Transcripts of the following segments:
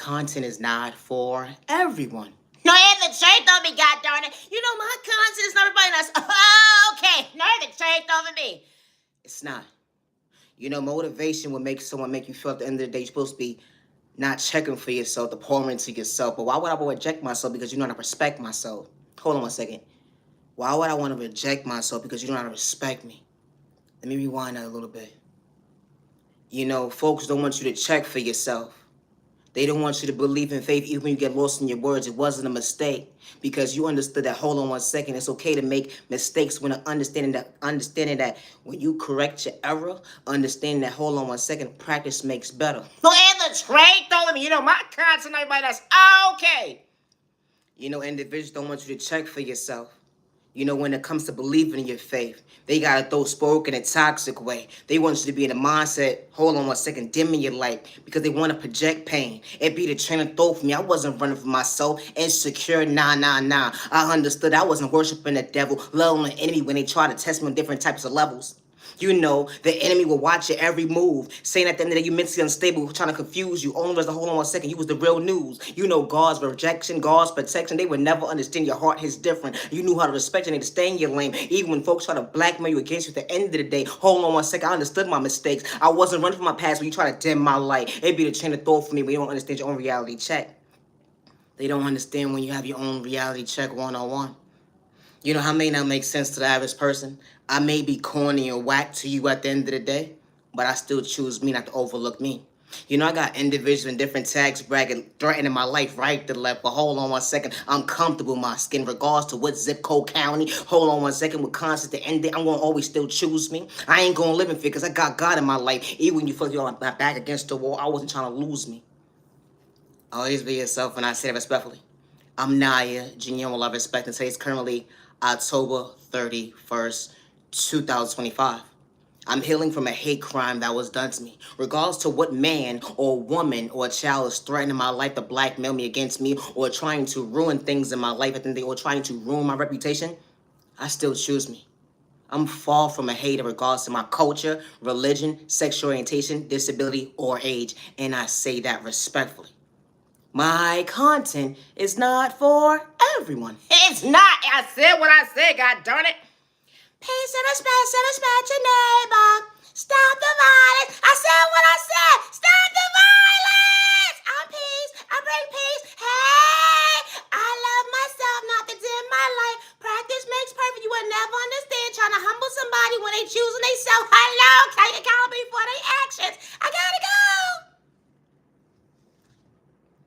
content is not for everyone. No, the truth on me, God darn it. You know, my content is not everybody else. Oh, okay. No, the truth over me. It's not. You know, motivation will make someone make you feel at the end of the day you're supposed to be not checking for yourself, to pour into yourself. But why would I reject myself? Because you know how to respect myself. Hold on one second. Why would I want to reject myself? Because you don't know how to respect me. Let me rewind that a little bit. You know, folks don't want you to check for yourself. They don't want you to believe in faith even when you get lost in your words. It wasn't a mistake because you understood that, hold on one second, it's okay to make mistakes when understanding that when you correct your error, understanding that, hold on one second, practice makes better. No, and the trade told me, you know, my content, everybody, that's okay. You know, individuals don't want you to check for yourself. You know, when it comes to believing in your faith, they got to throw spoke in a toxic way. They want you to be in a mindset, hold on one second, dimming your light because they want to project pain. It be the train of thought for me. I wasn't running for myself, insecure, nah. I understood I wasn't worshiping the devil, loving the enemy when they try to test me on different types of levels. You know, the enemy will watch your every move, saying at the end of the day you're mentally unstable, trying to confuse you. Only was the hold on one second, you was the real news. You know, God's rejection, God's protection, they would never understand your heart is different. You knew how to respect and to stay in your lane. Even when folks try to blackmail you against you at the end of the day, hold on one second, I understood my mistakes. I wasn't running from my past when you try to dim my light. It'd be the chain of thought for me when you don't understand your own reality check. They don't understand when you have your own reality check one-on-one. You know how may not make sense to the average person? I may be corny or whack to you at the end of the day, but I still choose me not to overlook me. You know, I got individuals in different tax brackets threatening my life right to left, but hold on one second. I'm comfortable in my skin regards to what zip code county. Hold on one second. With constant the end, I'm going to always still choose me. I ain't going to live in fear because I got God in my life. Even when you feel like you're my back against the wall, I wasn't trying to lose me. Always be yourself, and I say that respectfully. I'm Naya, genuine love, respect, and taste. Currently October 31st, 2025. I'm healing from a hate crime that was done to me. Regardless to what man or woman or child is threatening my life to blackmail me against me or trying to ruin things in my life, or trying to ruin my reputation, I still choose me. I'm far from a hater regardless to my culture, religion, sexual orientation, disability, or age, and I say that respectfully. My content is not for everyone. It's not. I said what I said, god darn it. Peace and respect your neighbor. Stop the violence. I said what I said. Stop the violence. I'm peace. I bring peace. Hey, I love myself, not to dim my light. Practice makes perfect. You will never understand trying to humble somebody when they choosing themselves. Hello, take accountability for their actions. I gotta go.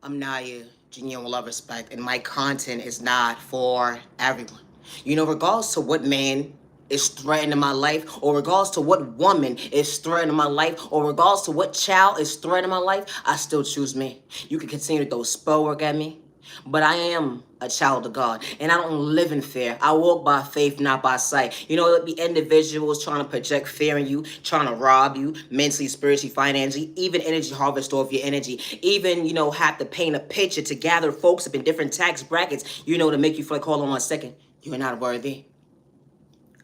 I'm Naya, genuine love, respect, and my content is not for everyone. You know, regardless to what man is threatening my life, or regardless to what woman is threatening my life, or regardless to what child is threatening my life, I still choose me. You can continue to throw spell work at me, but I am a child of God, and I don't live in fear. I walk by faith, not by sight. You know, the individuals trying to project fear in you, trying to rob you mentally, spiritually, financially, even energy harvest off your energy, even, you know, have to paint a picture to gather folks up in different tax brackets, you know, to make you feel like, hold on one second, you're not worthy.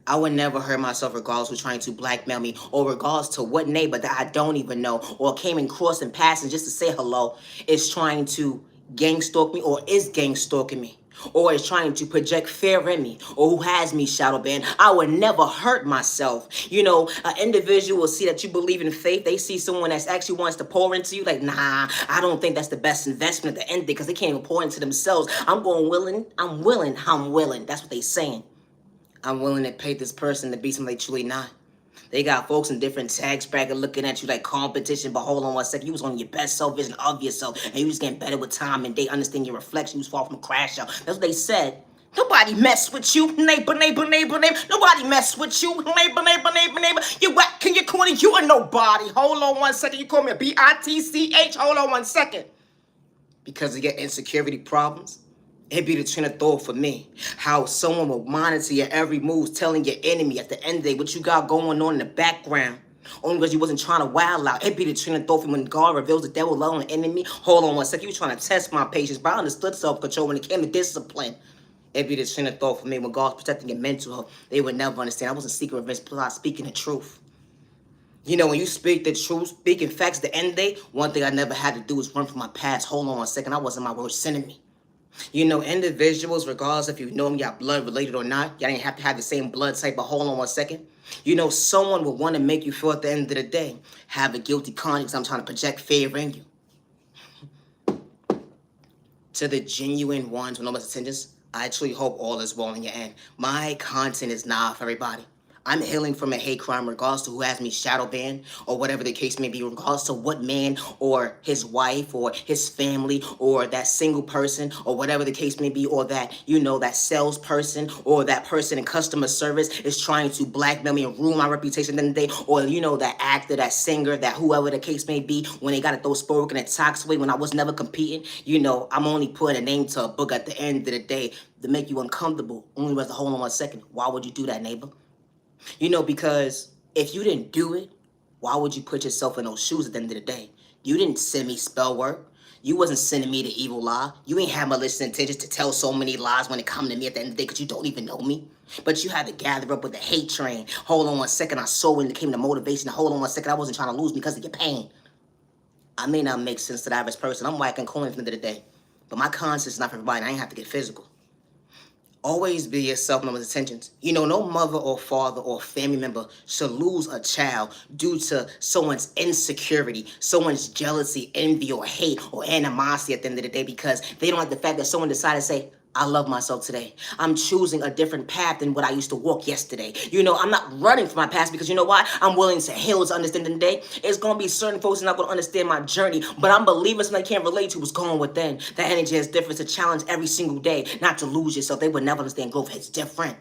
I would never hurt myself regardless who's trying to blackmail me, or regardless to what neighbor that I don't even know or came in crossing passing just to say hello is trying to gang stalk me, or is gang stalking me, or is trying to project fear in me, or who has me shadow banned. I would never hurt myself. You know, an individual will see that you believe in faith. They see someone that actually wants to pour into you, like, nah, I don't think that's the best investment at the end because they can't even pour into themselves. I'm willing. That's what they saying. I'm willing to pay this person to be something they truly not. They got folks in different tax brackets looking at you like competition, but hold on one second. You was on your best self vision of yourself, and you was getting better with time, and they understand your reflection. You was far from a crash out. That's what they said. Nobody mess with you, neighbor. Nobody mess with you, neighbor. You whack in your corner, you are nobody. Hold on one second. You call me a bitch. Hold on one second. Because of your insecurity problems. It'd be the train of thought for me. How someone will monitor your every move, telling your enemy at the end of the day what you got going on in the background. Only because you wasn't trying to wild out. It'd be the train of thought for me when God reveals the devil love on the enemy. Hold on one second. You was trying to test my patience, but I understood self-control when it came to discipline. It'd be the train of thought for me when God's protecting your mental health. They would never understand. I wasn't seeking revenge, but I was speaking the truth. You know, when you speak the truth, speaking facts, the end day, one thing I never had to do is run from my past. Hold on 1 second, I wasn't my worst enemy. You know, individuals, regardless if you know them, y'all blood related or not, y'all ain't have to have the same blood type, but hold on 1 second. You know, someone will want to make you feel at the end of the day, have a guilty conscience. I'm trying to project favor in you. To the genuine ones with no attendance, I truly hope all is well in your end. My content is not for everybody. I'm healing from a hate crime regardless to who has me shadow banned or whatever the case may be, regardless to what man or his wife or his family or that single person or whatever the case may be, or that, you know, that salesperson or that person in customer service is trying to blackmail me and ruin my reputation at the end of the day, or, you know, that actor, that singer, that whoever the case may be, when they got to throw spoken and toxic away when I was never competing. You know, I'm only putting a name to a book at the end of the day to make you uncomfortable. Only was to hold on 1 second. Why would you do that, neighbor? You know, because if you didn't do it, why would you put yourself in those shoes at the end of the day? You didn't send me spell work. You wasn't sending me the evil lie. You ain't have malicious intentions to tell so many lies when it come to me at the end of the day because you don't even know me. But you had to gather up with the hate train. Hold on 1 second, I saw when it came to motivation. Hold on 1 second, I wasn't trying to lose because of your pain. I may not make sense to the average person. I'm whacking coins at the end of the day. But my conscience is not for everybody. I ain't have to get physical. Always be yourself, no one's intentions. You know, no mother or father or family member should lose a child due to someone's insecurity, someone's jealousy, envy, or hate, or animosity at the end of the day because they don't like the fact that someone decided to say, I love myself today. I'm choosing a different path than what I used to walk yesterday. You know, I'm not running from my past because you know why? I'm willing to heal to understand the day. It's going to be certain folks who are not going to understand my journey, but I'm believing something I can't relate to what's going within. That energy is different. It's a challenge every single day, not to lose yourself. They would never understand growth. It's different.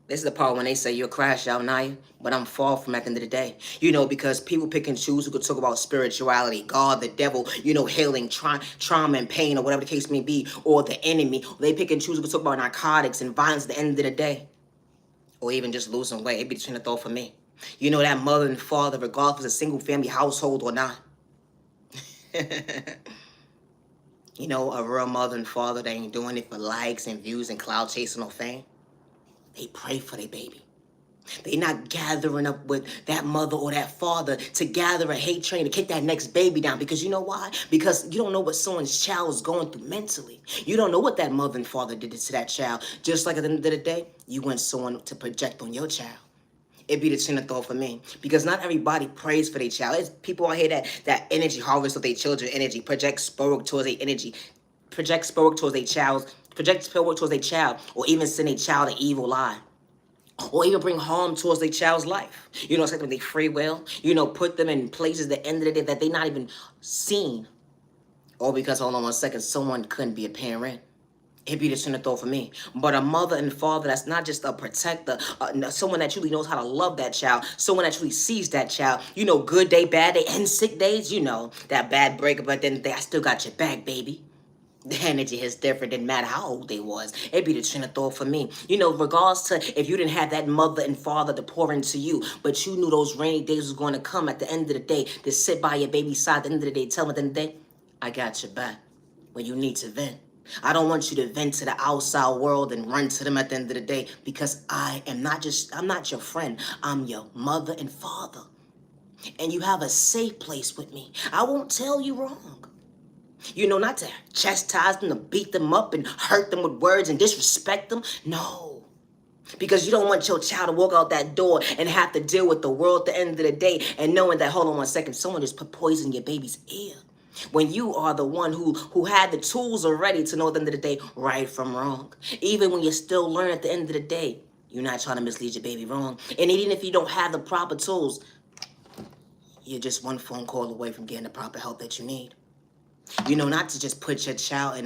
This is the part when they say you're a crash out, Naya, but I'm far from at the end of the day. You know, because people pick and choose who could talk about spirituality, God, the devil, you know, healing, trauma and pain, or whatever the case may be, or the enemy. They pick and choose who could talk about narcotics and violence at the end of the day, or even just losing weight. It'd be the train of thought for me. You know, that mother and father, regardless of a single family household or not. You know, a real mother and father, they ain't doing it for likes and views and cloud chasing or fame. They pray for their baby. They not gathering up with that mother or that father to gather a hate train to kick that next baby down. Because you know why? Because you don't know what someone's child is going through mentally. You don't know what that mother and father did to that child. Just like at the end of the day, you want someone to project on your child. It'd be the train of thought for me. Because not everybody prays for their child. It's people out here that energy harvest of their children energy, project spur towards their energy, project spur towards their child, project spur towards their child, or even send a child an evil lie. Or even bring harm towards their child's life. You know, it's like with their free will. You know, put them in places at the end of the day that they not even seen. Or because, hold on 1 second, someone couldn't be a parent. It'd be the train of thought for me. But a mother and father that's not just a protector, someone that truly knows how to love that child, someone that truly sees that child. You know, good day, bad day, and sick days. You know, that bad breakup, but then I still got your back, baby. The energy is different, didn't matter how old they was. It'd be the train of thought for me. You know, regardless to if you didn't have that mother and father to pour into you, but you knew those rainy days was going to come at the end of the day, to sit by your baby's side at the end of the day, tell them at the end of the day, I got your back when you need to vent. I don't want you to vent to the outside world and run to them at the end of the day because I'm not your friend. I'm your mother and father. And you have a safe place with me. I won't tell you wrong. You know, not to chastise them, to beat them up and hurt them with words and disrespect them. No. Because you don't want your child to walk out that door and have to deal with the world at the end of the day and knowing that, hold on 1 second, someone just put poison in your baby's ear. When you are the one who had the tools already to know at the end of the day, right from wrong. Even when you're still learning at the end of the day, you're not trying to mislead your baby wrong. And even if you don't have the proper tools, you're just one phone call away from getting the proper help that you need. You know, not to just put your child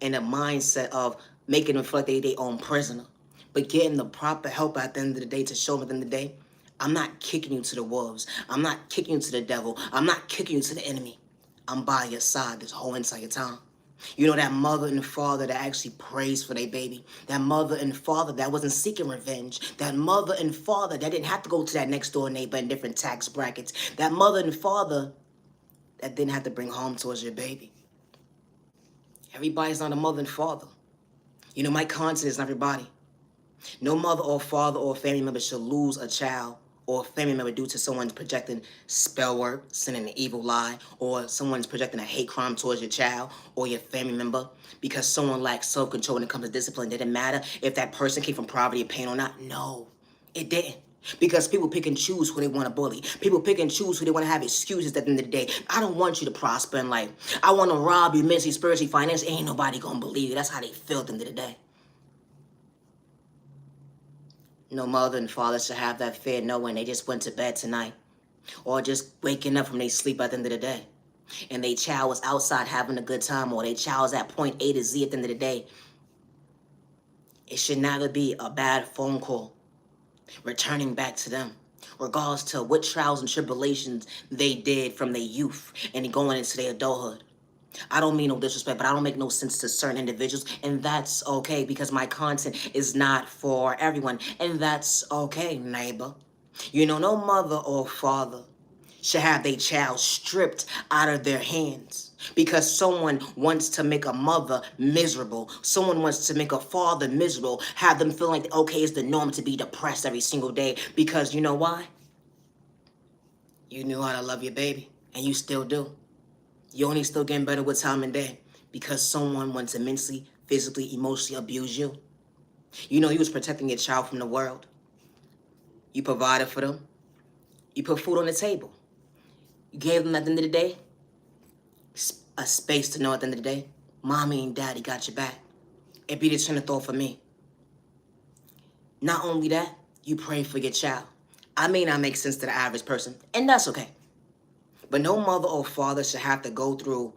in a mindset of making them feel like they're their own prisoner, but getting the proper help at the end of the day to show them at the end of the day, I'm not kicking you to the wolves. I'm not kicking you to the devil. I'm not kicking you to the enemy. I'm by your side this whole entire time. You know, that mother and father that actually prays for their baby. That mother and father that wasn't seeking revenge. That mother and father that didn't have to go to that next door neighbor in different tax brackets. That mother and father that didn't have to bring harm towards your baby. Everybody's not a mother and father. You know, my content is not everybody. No mother or father or family member should lose a child or a family member due to someone's projecting spell work, sending an evil lie, or someone's projecting a hate crime towards your child or your family member because someone lacks self-control when it comes to discipline. It didn't matter if that person came from poverty or pain or not. No, it didn't. Because people pick and choose who they want to bully. People pick and choose who they want to have excuses at the end of the day. I don't want you to prosper in life. I want to rob you mentally, spiritually, financially. Ain't nobody going to believe you. That's how they feel at the end of the day. No mother and father should have that fear knowing they just went to bed tonight. Or just waking up from their sleep at the end of the day. And they child was outside having a good time, or they child was at point A to Z at the end of the day. It should never be a bad phone call returning back to them, regardless to what trials and tribulations they did from their youth and going into their adulthood. I don't mean no disrespect, but I don't make no sense to certain individuals, and that's okay because my content is not for everyone, and that's okay, neighbor. You know, no mother or father should have their child stripped out of their hands because someone wants to make a mother miserable. Someone wants to make a father miserable, have them feel like, okay, it's the norm to be depressed every single day because you know why? You knew how to love your baby, and you still do. You're only still getting better with time and day because someone wants to mentally, physically, emotionally abuse you. You know you was protecting your child from the world. You provided for them. You put food on the table. You gave them at the end of the day a space to know at the end of the day, mommy and daddy got your back. It be the train of thought for me. Not only that, you pray for your child. I may not make sense to the average person, and that's okay. But no mother or father should have to go through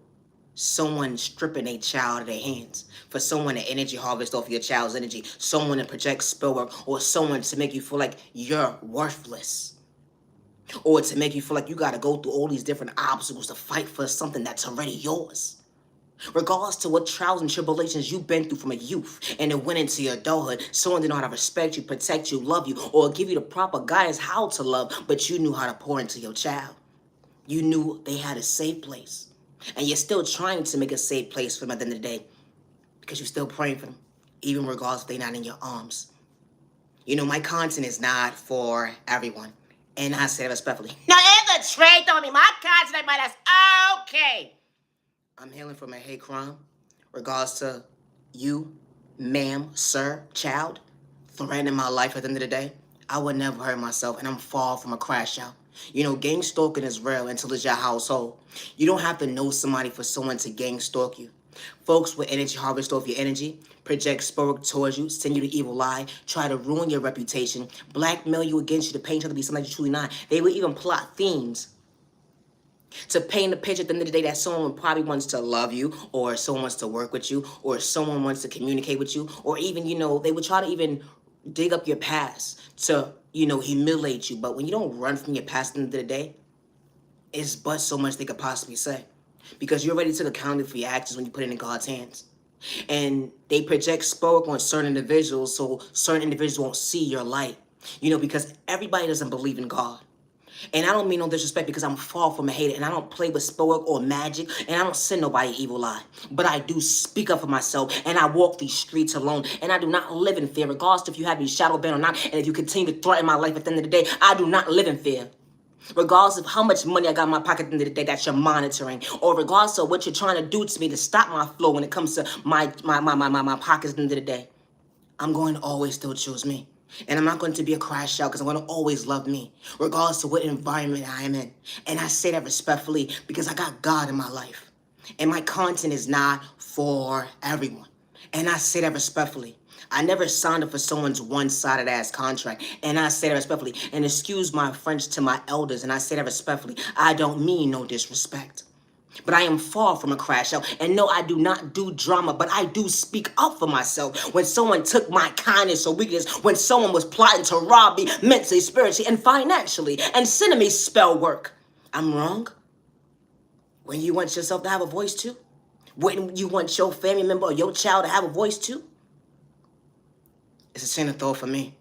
someone stripping a child of their hands, for someone to energy harvest off your child's energy, someone to project spell work, or someone to make you feel like you're worthless, or to make you feel like you got to go through all these different obstacles to fight for something that's already yours. Regardless to what trials and tribulations you've been through from a youth and it went into your adulthood, someone did not know how to respect you, protect you, love you, or give you the proper guidance how to love, but you knew how to pour into your child. You knew they had a safe place. And you're still trying to make a safe place for them at the end of the day because you're still praying for them, even regardless if they're not in your arms. You know, my content is not for everyone. And I say it respectfully. Now, ever trade on me, my content, everybody, that's okay. I'm healing from a hate crime, regardless to you, ma'am, sir, child, threatening my life at the end of the day. I would never hurt myself, and I'm far from a crash out. You know, gang stalking is real until it's your household. You don't have to know somebody for someone to gang stalk you. Folks with energy harvest off your energy, project spirit towards you, send you the evil lie, try to ruin your reputation, blackmail you against you to paint you to be somebody you're truly not. They will even plot themes to paint a picture at the end of the day that someone probably wants to love you, or someone wants to work with you, or someone wants to communicate with you, or even, you know, they would try to even dig up your past to, you know, humiliate you. But when you don't run from your past at the end of the day, it's but so much they could possibly say. Because you already took account for your actions when you put it in God's hands. And they project spoke on certain individuals so certain individuals won't see your light. You know, because everybody doesn't believe in God. And I don't mean no disrespect because I'm far from a hater and I don't play with spell or magic and I don't send nobody evil eye. But I do speak up for myself and I walk these streets alone and I do not live in fear regardless if you have me shadow banned or not. And if you continue to threaten my life at the end of the day, I do not live in fear. Regardless of how much money I got in my pocket at the end of the day that you're monitoring, or regardless of what you're trying to do to me to stop my flow when it comes to my pockets at the end of the day, I'm going to always still choose me. And I'm not going to be a crash out because I'm going to always love me, regardless of what environment I am in. And I say that respectfully because I got God in my life. And my content is not for everyone. And I say that respectfully. I never signed up for someone's one-sided ass contract. And I say that respectfully. And excuse my French to my elders. And I say that respectfully. I don't mean no disrespect. But I am far from a crash out. And no, I do not do drama, but I do speak up for myself. When someone took my kindness or weakness, when someone was plotting to rob me mentally, spiritually, and financially, and sending me spell work, I'm wrong? When you want yourself to have a voice too? When you want your family member or your child to have a voice too? It's a chain of thought for me.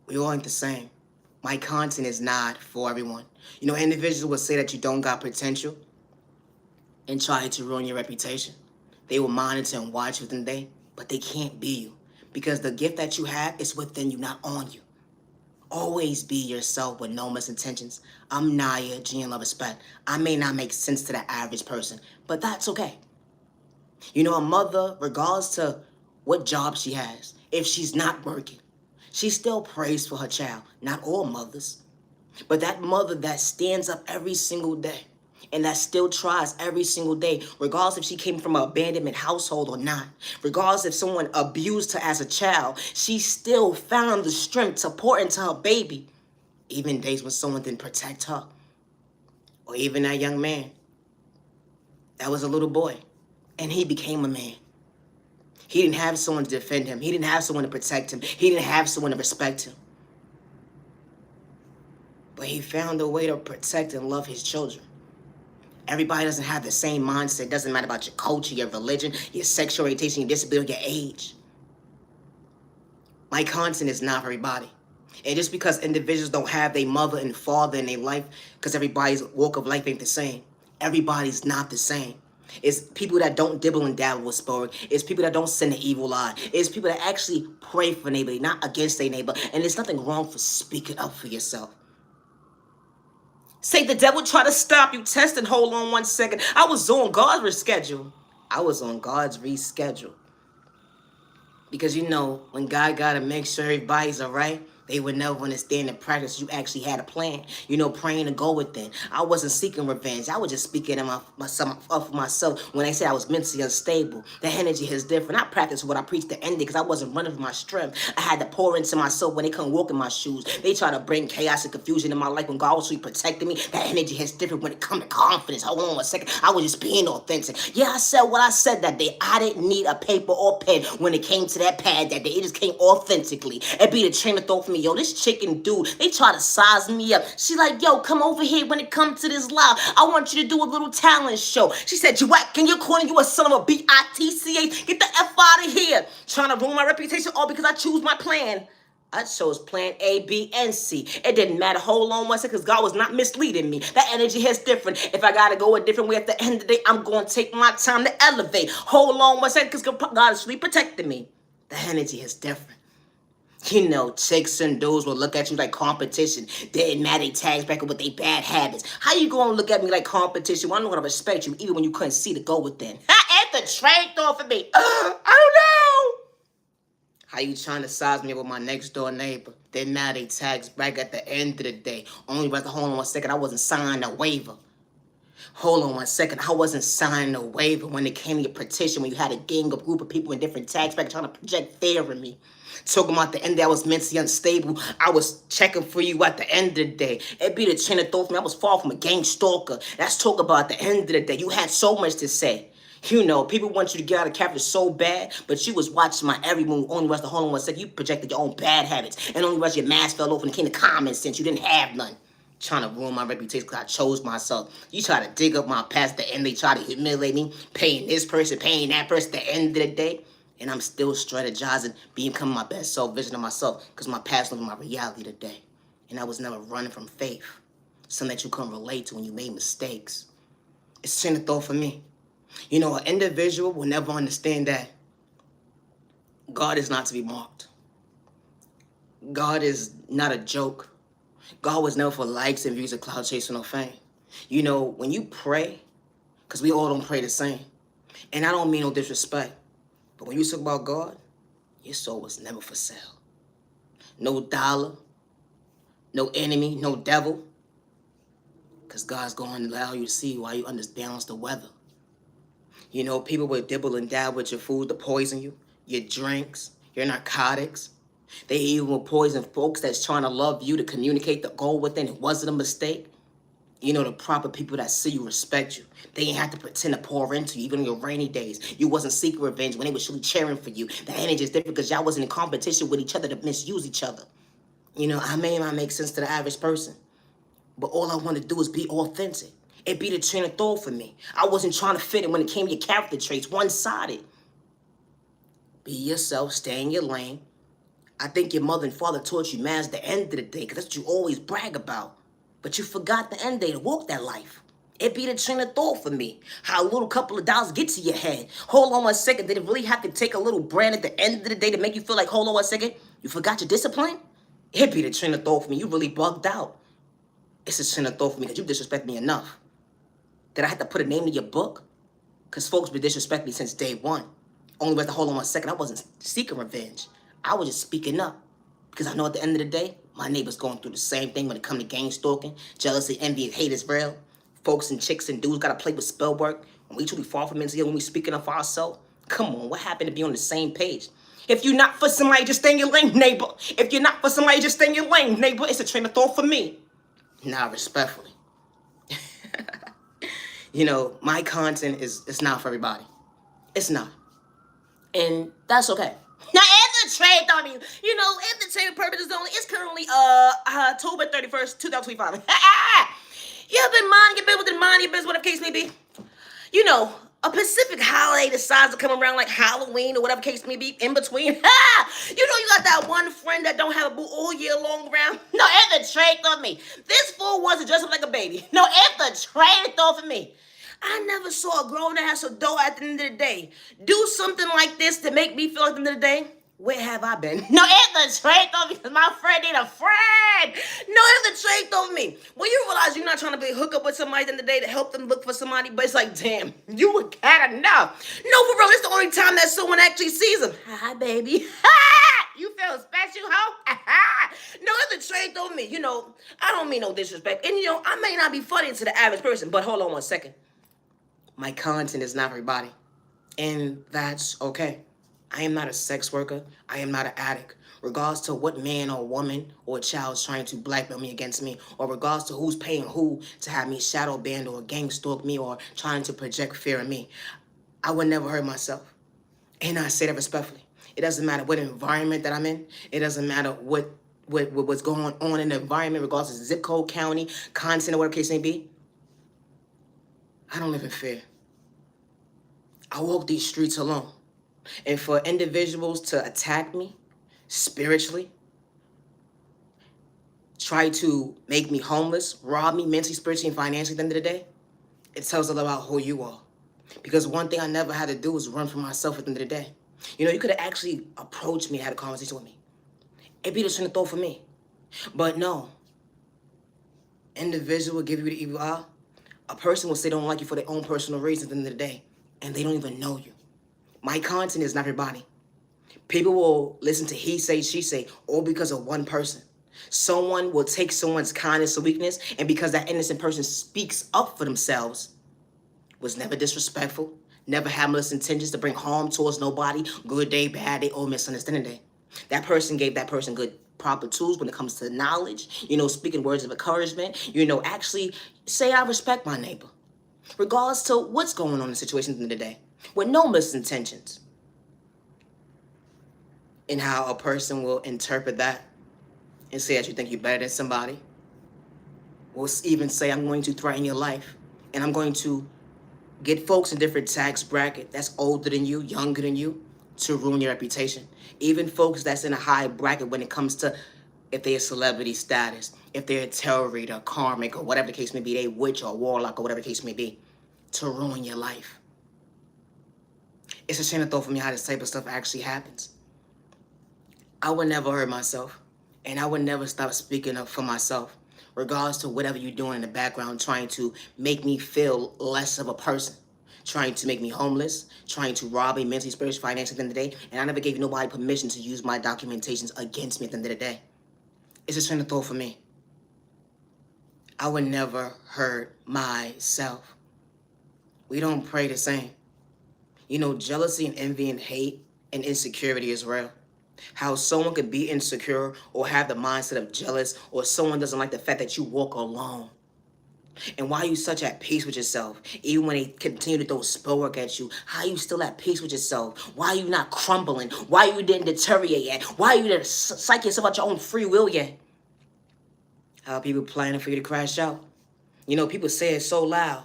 We all ain't the same. My content is not for everyone. You know, individuals will say that you don't got potential and try to ruin your reputation. They will monitor and watch within the day, but they can't be you because the gift that you have is within you, not on you. Always be yourself with no misintentions. I'm Naya, G and Love Respect. I may not make sense to the average person, but that's okay. You know, a mother, regardless to what job she has, if she's not working, she still prays for her child. Not all mothers, but that mother that stands up every single day and that still tries every single day, regardless if she came from an abandonment household or not, regardless if someone abused her as a child, she still found the strength to pour into her baby, even days when someone didn't protect her. Or even that young man that was a little boy and he became a man. He didn't have someone to defend him. He didn't have someone to protect him. He didn't have someone to respect him. But he found a way to protect and love his children. Everybody doesn't have the same mindset. It doesn't matter about your culture, your religion, your sexual orientation, your disability, your age. My content is not for everybody. And just because individuals don't have their mother and father in their life, because everybody's walk of life ain't the same. Everybody's not the same. It's people that don't dibble and dabble with sport. It's people that don't send the evil eye. It's people that actually pray for neighbor, not against their neighbor. And there's nothing wrong for speaking up for yourself. Say the devil try to stop you. Test and hold on 1 second. I was on God's reschedule. I was on God's reschedule. Because you know, when God got to make sure everybody's all right, they would never understand the practice. You actually had a plan. You know, praying to go within. I wasn't seeking revenge. I was just speaking of myself when I said I was mentally unstable. The energy is different. I practiced what I preached to end it because I wasn't running for my strength. I had to pour into myself when they couldn't walk in my shoes. They try to bring chaos and confusion in my life when God was really protecting me. That energy is different when it comes to confidence. Hold on 1 second. I was just being authentic. Yeah, I said what I said that day. I didn't need a paper or pen when it came to that pad that day. It just came authentically. It be the train of thought for me. Yo, this chicken dude, they try to size me up. She like, yo, come over here when it comes to this live. I want you to do a little talent show. She said, you whack in your corner, you a son of a bitch. Get the F out of here. Trying to ruin my reputation all because I choose my plan. I chose plan A, B, and C. It didn't matter. Hold on 1 second, because God was not misleading me. That energy is different. If I got to go a different way at the end of the day, I'm going to take my time to elevate. Hold on 1 second, because God is really protecting me. The energy is different. You know, chicks and dudes will look at you like competition. They mad they tags back with their bad habits. How you gonna look at me like competition? Well, I'm gonna respect you even when you couldn't see to go within. And the trade off of me. I don't know. How you trying to size me up with my next door neighbor? They mad they tags back at the end of the day. Only hold on 1 second, I wasn't signing a waiver. Hold on 1 second. I wasn't signing a waiver when it came to your petition, when you had a gang of group of people in different tags back trying to project fear in me. Talking about the end that I was mentally unstable. I was checking for you at the end of the day. It be the chain of thought for me. I was far from a gang stalker. That's talk about at the end of the day. You had so much to say. You know, people want you to get out of character so bad, but you was watching my every move. Only was the hold on 1 second. You projected your own bad habits. And only was your mask fell off when it came to common sense. You didn't have none. Trying to ruin my reputation because I chose myself. You try to dig up my past at the end. They try to humiliate me, paying this person, paying that person at the end of the day. And I'm still strategizing, becoming my best self, vision of myself, because my past living my reality today. And I was never running from faith. Something that you couldn't relate to when you made mistakes. It's a chain of thought for me. You know, an individual will never understand that God is not to be mocked. God is not a joke. God was never for likes and views of cloud chasing or fame. You know, when you pray, because we all don't pray the same, and I don't mean no disrespect, but when you talk about God, your soul was never for sale. No dollar, no enemy, no devil, because God's going to allow you to see why you balance the weather. You know, people will dibble and dab with your food to poison you, your drinks, your narcotics. They even will poison folks that's trying to love you to communicate the goal within. It wasn't a mistake. You know, the proper people that see you respect you. They ain't have to pretend to pour into you, even on your rainy days. You wasn't seeking revenge when they was really cheering for you. The energy is different because y'all wasn't in competition with each other to misuse each other. You know, I may not make sense to the average person, but all I want to do is be authentic. It be the train of thought for me. I wasn't trying to fit in when it came to your character traits, one-sided. Be yourself, stay in your lane. I think your mother and father taught you man's the end of the day because that's what you always brag about. But you forgot the end day to walk that life. It be the train of thought for me. How a little couple of dollars get to your head. Hold on 1 second. Did it really have to take a little brand at the end of the day to make you feel like, hold on 1 second, you forgot your discipline? It'd be the train of thought for me. You really bugged out. It's a train of thought for me because you disrespect me enough that I had to put a name in your book. Because folks been disrespecting me since day one. Only way to hold on 1 second, I wasn't seeking revenge. I was just speaking up. Because I know at the end of the day, my neighbor's going through the same thing when it comes to gang stalking, jealousy, envy, and hate is real. Folks and chicks and dudes got to play with spell work. When we truly fall from mentally ill, when we speaking up for ourselves, come on, what happened to be on the same page? If you're not for somebody, just stay in your lane, neighbor. If you're not for somebody, just stay in your lane, neighbor. It's a train of thought for me. Nah, respectfully. You know, my content it's not for everybody. It's not. And that's okay. Now, if the trade on you, you know, if the trade purpose is only, it's currently October 31st, 2025. You have been minding your business, within mind your business, whatever case may be. You know, a Pacific holiday decides to come around like Halloween or whatever case may be in between. You know, you got that one friend that don't have a boo all year long around. No, if the trade on me. This fool wants to dress up like a baby. No, if the trade on for me. I never saw a grown ass adult at the end of the day do something like this to make me feel like at the end of the day, where have I been? No, if the trade on me, because my friend ain't a friend. No, if the trade on me. When you realize you're not trying to be hook up with somebody at the end of the day to help them look for somebody, but it's like, damn, you had enough. No, for real, it's the only time that someone actually sees them. Hi, baby. You feel special, ho? No, if the trade on me, you know, I don't mean no disrespect. And, you know, I may not be funny to the average person, but hold on 1 second. My content is not for everybody. And that's okay. I am not a sex worker. I am not an addict. Regardless to what man or woman or child is trying to blackmail me against me, or regardless to who's paying who to have me shadow banned or gang stalk me or trying to project fear in me, I would never hurt myself. And I say that respectfully. It doesn't matter what environment that I'm in. It doesn't matter what's going on in the environment, regardless of zip code, county, continent, or whatever case may be. I don't live in fear. I walk these streets alone. And for individuals to attack me spiritually, try to make me homeless, rob me mentally, spiritually, and financially at the end of the day, it tells a lot about who you are. Because one thing I never had to do was run from myself at the end of the day. You know, you could have actually approached me and had a conversation with me. It'd be the train of thought for me. But no. Individual will give you the evil eye. A person will say they don't like you for their own personal reasons at the end of the day. And they don't even know you. My content is not everybody. People will listen to he say, she say, all because of one person. Someone will take someone's kindness or weakness, and because that innocent person speaks up for themselves, was never disrespectful, never had malicious intentions to bring harm towards nobody, good day, bad day, or misunderstanding day. That person gave that person good, proper tools when it comes to knowledge, you know, speaking words of encouragement, you know, actually say I respect my neighbor, regardless to what's going on in the situation at the end of the day, with no misintentions. And how a person will interpret that and say that you think you're better than somebody. Will even say, I'm going to threaten your life. And I'm going to get folks in different tax bracket that's older than you, younger than you, to ruin your reputation. Even folks that's in a high bracket when it comes to if they're a celebrity status, if they're a tarot reader, karmic, or whatever the case may be, they witch or warlock or whatever the case may be, to ruin your life. It's a shame to thought for me how this type of stuff actually happens. I would never hurt myself, and I would never stop speaking up for myself, regardless to whatever you're doing in the background, trying to make me feel less of a person, trying to make me homeless, trying to rob me mentally, spiritually, financially at the end of the day, and I never gave nobody permission to use my documentations against me at the end of the day. It's a train of thought for me. I would never hurt myself. We don't pray the same. You know, jealousy and envy and hate and insecurity is real. How someone could be insecure or have the mindset of jealous, or someone doesn't like the fact that you walk alone. And why are you such at peace with yourself? Even when they continue to throw spell work at you, how are you still at peace with yourself? Why are you not crumbling? Why you didn't deteriorate yet? Why you didn't psych yourself out your own free will yet? How are people planning for you to crash out? You know, people say it so loud.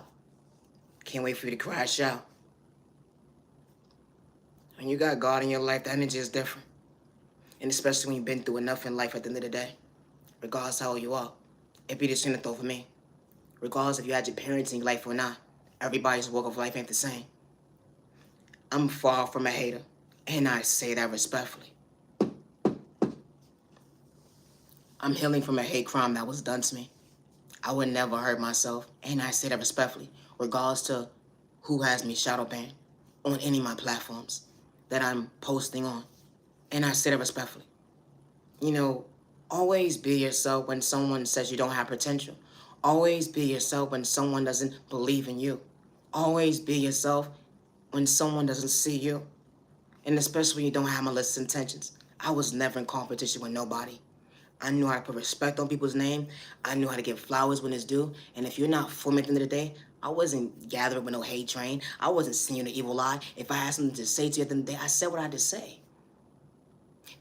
Can't wait for you to crash out. When you got God in your life, the energy is different. And especially when you've been through enough in life at the end of the day, regardless how old you are, it'd be the same thought for me. Regardless if you had your parents in your life or not, everybody's walk of life ain't the same. I'm far from a hater, and I say that respectfully. I'm healing from a hate crime that was done to me. I would never hurt myself, and I say that respectfully, regardless to who has me shadow banned on any of my platforms that I'm posting on. And I say that respectfully. You know, always be yourself when someone says you don't have potential. Always be yourself when someone doesn't believe in you. Always be yourself when someone doesn't see you. And especially when you don't have malicious intentions. I was never in competition with nobody. I knew how to put respect on people's name. I knew how to give flowers when it's due. And if you're not for me at the end of the day, I wasn't gathering with no hate train. I wasn't seeing an evil eye. If I had something to say to you at the end of the day, I said what I had to say.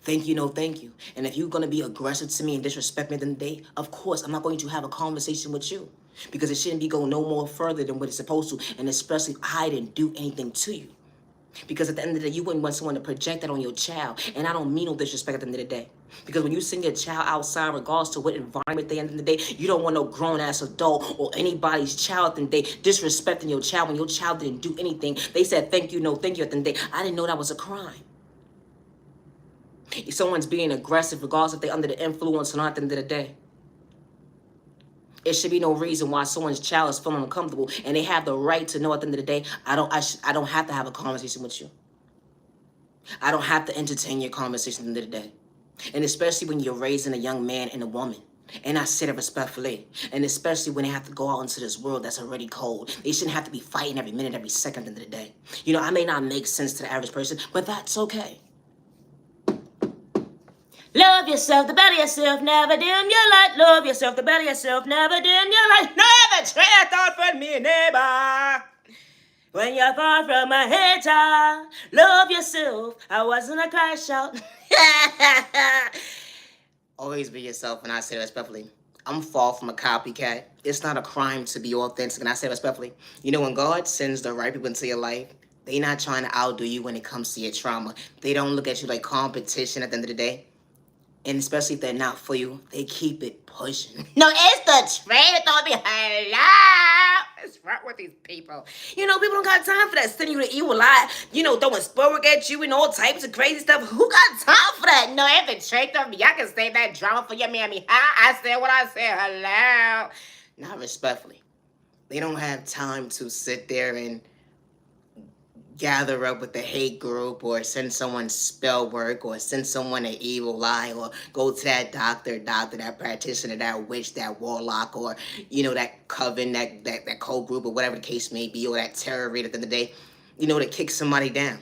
Thank you, no thank you. And if you're going to be aggressive to me and disrespect me at the end of the day, of course, I'm not going to have a conversation with you. Because it shouldn't be going no more further than what it's supposed to. And especially, I didn't do anything to you. Because at the end of the day, you wouldn't want someone to project that on your child. And I don't mean no disrespect at the end of the day. Because when you send your child outside, regardless to what environment they end of the day, you don't want no grown-ass adult or anybody's child at the end of the day disrespecting your child when your child didn't do anything. They said thank you, no thank you at the end of the day. I didn't know that was a crime. If someone's being aggressive, regardless if they're under the influence or not at the end of the day, it should be no reason why someone's child is feeling uncomfortable, and they have the right to know at the end of the day, I don't have to have a conversation with you. I don't have to entertain your conversation at the end of the day. And especially when you're raising a young man and a woman. And I say that respectfully. And especially when they have to go out into this world that's already cold. They shouldn't have to be fighting every minute, every second at the end of the day. You know, I may not make sense to the average person, but that's okay. Love yourself, the better yourself, never dim your light. Love yourself, the better yourself, never dim your light. Never trade a thought for me, neighbor. When you're far from a hater, love yourself. I wasn't a crash out. Always be yourself, and I say that respectfully. I'm far from a copycat. It's not a crime to be authentic, and I say respectfully. You know, when God sends the right people into your life, they're not trying to outdo you when it comes to your trauma. They don't look at you like competition at the end of the day. And especially if they're not for you, they keep it pushing. No, it's the trade don't be hello. What's wrong with these people? You know, people don't got time for that. Sending you the evil eye, you know, throwing spurwork at you and all types of crazy stuff. Who got time for that? No, if the trade don't be, y'all can save that drama for your mammy. I said what I said. Hello. Not respectfully. They don't have time to sit there and gather up with the hate group or send someone spell work or send someone an evil eye or go to that doctor, that practitioner, that witch, that warlock, or, you know, that coven, that code group or whatever the case may be, or that terror raid at the end of the day, you know, to kick somebody down.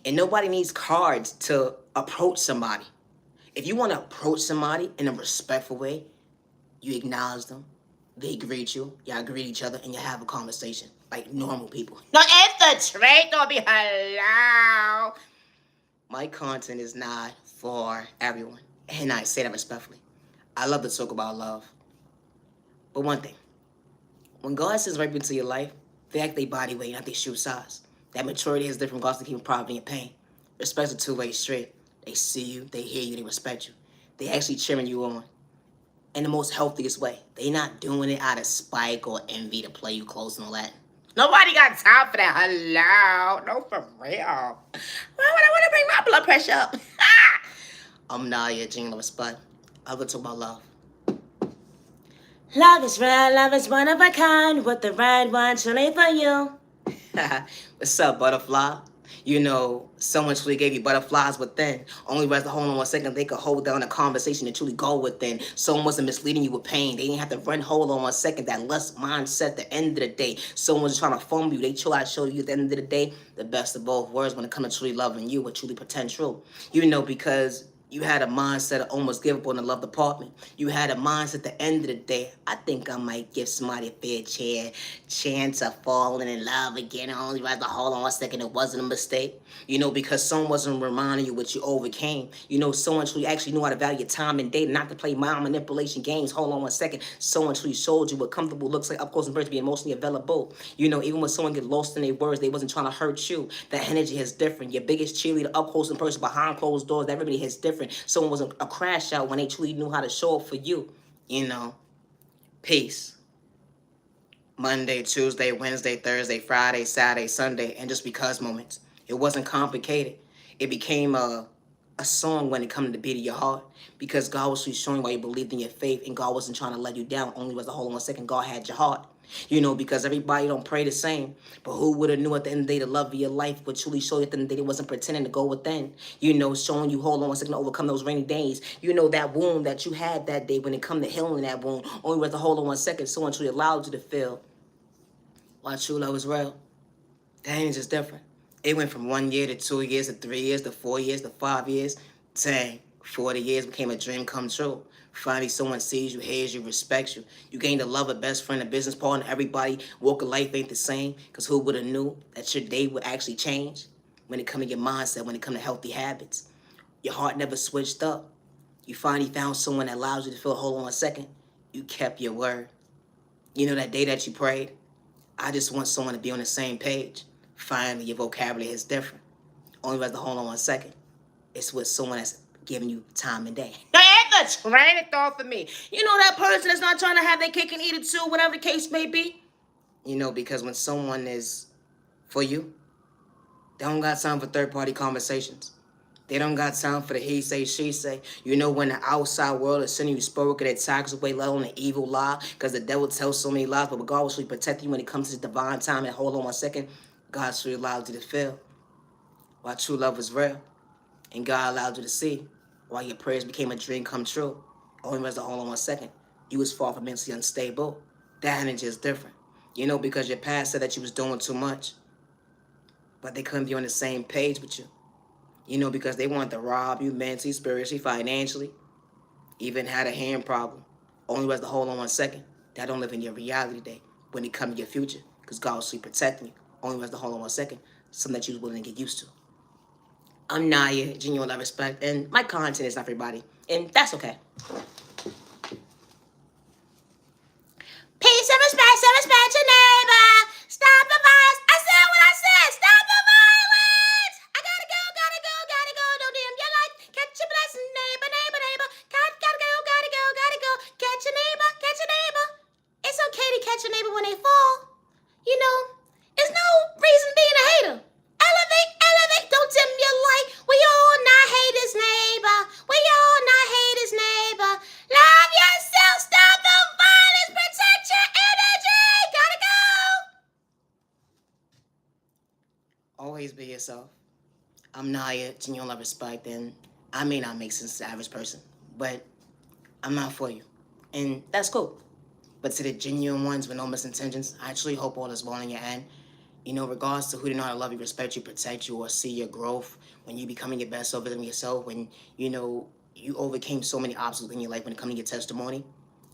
And nobody needs cards to approach somebody. If you want to approach somebody in a respectful way, you acknowledge them, they greet you, y'all greet each other, and you have a conversation like normal people. No, it's the trade don't be hello. My content is not for everyone, and I say that respectfully. I love to talk about love. But one thing, when God sends right into your life, they act their body weight, not their shoe size. That maturity is different regardless of keeping poverty and pain. Respect's a two-way street. They see you, they hear you, they respect you. They actually cheering you on in the most healthiest way. They not doing it out of spite or envy to play you close and all that. Nobody got time for that. Hello. No, for real. Why would I want to bring my blood pressure up? I'm Naya, Jean Spud. I will talk about love. Love is real, love is one of a kind. With the right one, truly for you. What's up, butterfly? You know, someone truly gave you butterflies within. Only rest to hold on 1 second, they could hold down a conversation and truly go within. Someone wasn't misleading you with pain. They didn't have to run hold on 1 second. That lust mindset at the end of the day. Someone was trying to fumble you. They chill out, show you at the end of the day the best of both worlds when it comes to truly loving you, what truly potential. You know, because you had a mindset of almost give up on the love department. You had a mindset at the end of the day, I think I might give somebody a fair chance of falling in love again. I only had to hold on 1 second, it wasn't a mistake. You know, because someone wasn't reminding you what you overcame. You know, someone truly actually knew how to value your time and day, not to play mind manipulation games. Hold on 1 second. Someone truly showed you what comfortable looks like up close and personal, to be emotionally available. You know, even when someone get lost in their words, they wasn't trying to hurt you. That energy is different. Your biggest cheerleader up close and personal behind closed doors, that everybody is different. Someone was a crash out when they truly knew how to show up for you. You know, peace. Monday, Tuesday, Wednesday, Thursday, Friday, Saturday, Sunday, and just because moments. It wasn't complicated. It became a a song when it comes to the beat of your heart, because God was showing you why you believed in your faith, and God wasn't trying to let you down. Only was the hold on 1 second, God had your heart. Because everybody don't pray the same. But who would have knew at the end of the day the love of your life would truly show you at the end of the day they wasn't pretending to go within. Showing you hold on 1 second to overcome those rainy days. That wound that you had that day when it come to healing that wound. Only was the hold on 1 second, someone truly allowed you to feel why true love is real. That ain't just different. It went from 1 year to 2 years to 3 years to 4 years to 5 years. Dang, 40 years became a dream come true. Finally, someone sees you, hears you, respects you. You gained a lover, best friend, a business partner. Everybody, walk of life ain't the same. Because who would have knew that your day would actually change? When it come to your mindset, when it come to healthy habits. Your heart never switched up. You finally found someone that allows you to feel, hold on 1 second. You kept your word. That day that you prayed, I just want someone to be on the same page. Finally, your vocabulary is different. Only has to hold on 1 second. It's with someone that's giving you time and day. That's the train of thought for me. That person that's not trying to have their cake and eat it too, whatever the case may be. Because when someone is for you, they don't got time for third-party conversations. They don't got time for the he say, she say. When the outside world is sending you spoken that attacks away, let alone an evil lie, because the devil tells so many lies, but God will truly protect you when it comes to the divine time. And hold on 1 second, God truly allowed you to feel why true love is real. And God allowed you to see why your prayers became a dream come true. Only was the hold on 1 second. You was far from mentally unstable. That energy is different. Because your past said that you was doing too much. But they couldn't be on the same page with you. Because they wanted to rob you mentally, spiritually, financially. Even had a hand problem. Only was the hold on 1 second. That don't live in your reality today when it comes to your future. Because God will sleep protecting you. Only was the hold on 1 second. Something that you was willing to get used to. I'm Naya, genuine love, respect, and my content is not for everybody. And that's okay. Peace and respect your neighbor. Stop the violence. I said what I said. Stop the violence. I gotta go. Don't dim your light. Catch your blessing, neighbor. Gotta go. Catch your neighbor. It's okay to catch your neighbor when they fall. There's no reason being a hater. Elevate. Don't dim your light. We all not hate his neighbor. Love yourself. Stop the violence. Protect your energy. Gotta go. Always be yourself. I'm Naya, genuine love, respect, and I may not make sense to the average person, but I'm not for you. And that's cool. But to the genuine ones with no misintentions, I truly hope all is well in your end. Regards to who do not love you, respect you, protect you, or see your growth when you becoming your best self within yourself, when, you overcame so many obstacles in your life when it comes to your testimony,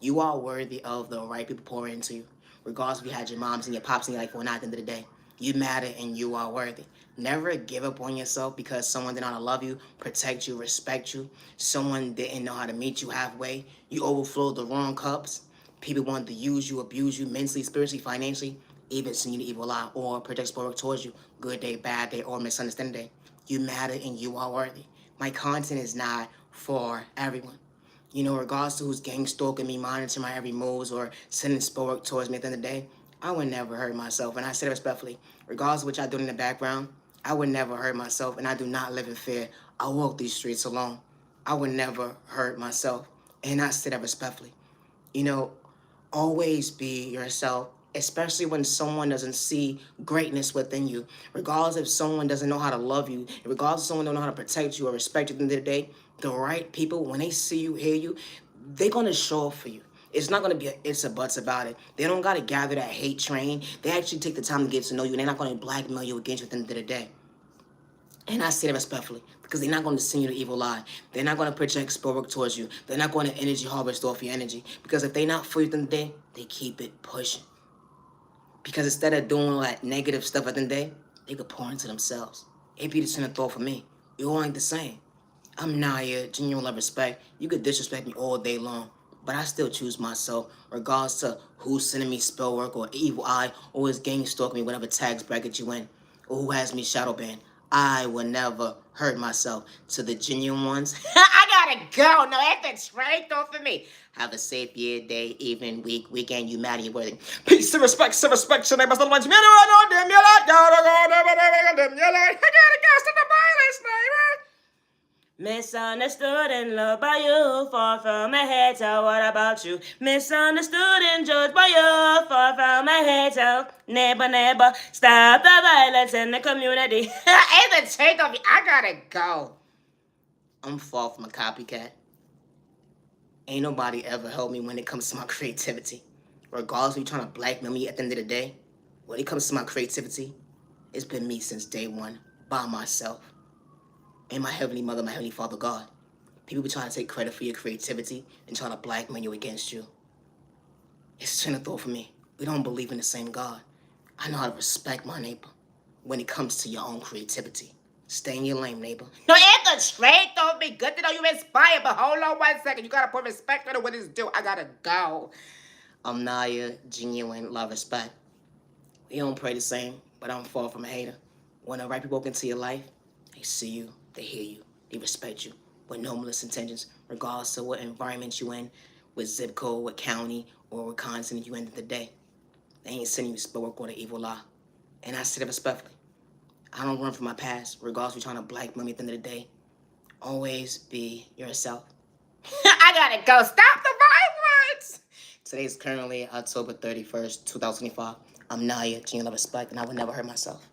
you are worthy of the right people pouring into you. Regardless if you had your moms and your pops in your life or not, at the end of the day, you matter and you are worthy. Never give up on yourself because someone did not love you, protect you, respect you. Someone didn't know how to meet you halfway. You overflowed the wrong cups. People wanted to use you, abuse you mentally, spiritually, financially, even send you the evil eye or project sport towards you. Good day, bad day, or misunderstanding day. You matter and you are worthy. My content is not for everyone. Regards to who's gang stalking me, monitoring my every moves, or sending sport towards me at the end of the day, I would never hurt myself. And I say it respectfully. Regardless of what y'all doing in the background, I would never hurt myself, and I do not live in fear. I walk these streets alone. I would never hurt myself, and I say that respectfully. Always be yourself, especially when someone doesn't see greatness within you. Regardless if someone doesn't know how to love you, regardless if someone don't know how to protect you or respect you at the end of the day, the right people, when they see you, hear you, they're going to show up for you. It's not going to be a it's or buts about it. They don't got to gather that hate train. They actually take the time to get to know you, and they're not going to blackmail you against you at the end of the day. And I say that respectfully, because they're not going to send you the evil lie. They're not going to project sport towards you. They're not going to energy harvest off your energy. Because if they're not for you at the end of the day, they keep it pushing. Because instead of doing all that negative stuff at the end of the day, they could pour into themselves. It'd be the same thought for me. You all ain't the same. I'm Naya, genuine love, respect. You could disrespect me all day long, but I still choose myself, regardless to who's sending me spell work or evil eye, or is gang stalking me, whatever tags bracket you in, or who has me shadow banned. I will never hurt myself. To the genuine ones, I gotta go. No, that's right though for me. Have a safe year, day, evening, week, weekend. You matter, you're worthy. Peace and respect, your neighbors. I gotta go, stop the violence, neighbor. Misunderstood and loved by you, far from a hater, what about you? Misunderstood and judged by you, far from a hater. Neighbor, neighbor, stop the violence in the community. Hey, the take of me, I gotta go. I'm far from a copycat. Ain't nobody ever helped me when it comes to my creativity. Regardless of you trying to blackmail me at the end of the day, when it comes to my creativity, it's been me since day one, by myself. And my Heavenly Mother, my Heavenly Father God. People be trying to take credit for your creativity and trying to blackmail you against you. It's a train of thought for me. We don't believe in the same God. I know how to respect my neighbor when it comes to your own creativity. Stay in your lane, neighbor. No, Edgar, straight don't be good to know you inspired, but hold on 1 second. You gotta put respect on it when it's due. I gotta go. I'm Naya, genuine love, respect. We don't pray the same, but I'm far from a hater. When the right people walk into your life, they see you, they hear you, they respect you with no malicious intentions, regardless of what environment you in, what zip code, what county, or what continent you in the day. They ain't sending you to work with an evil lie. And I say that respectfully. I don't run from my past, regardless of you trying to blackmail me at the end of the day. Always be yourself. I gotta go. Stop the violence! Today is currently October 31st, 2025. I'm Naya, genuine love, respect, and I would never hurt myself.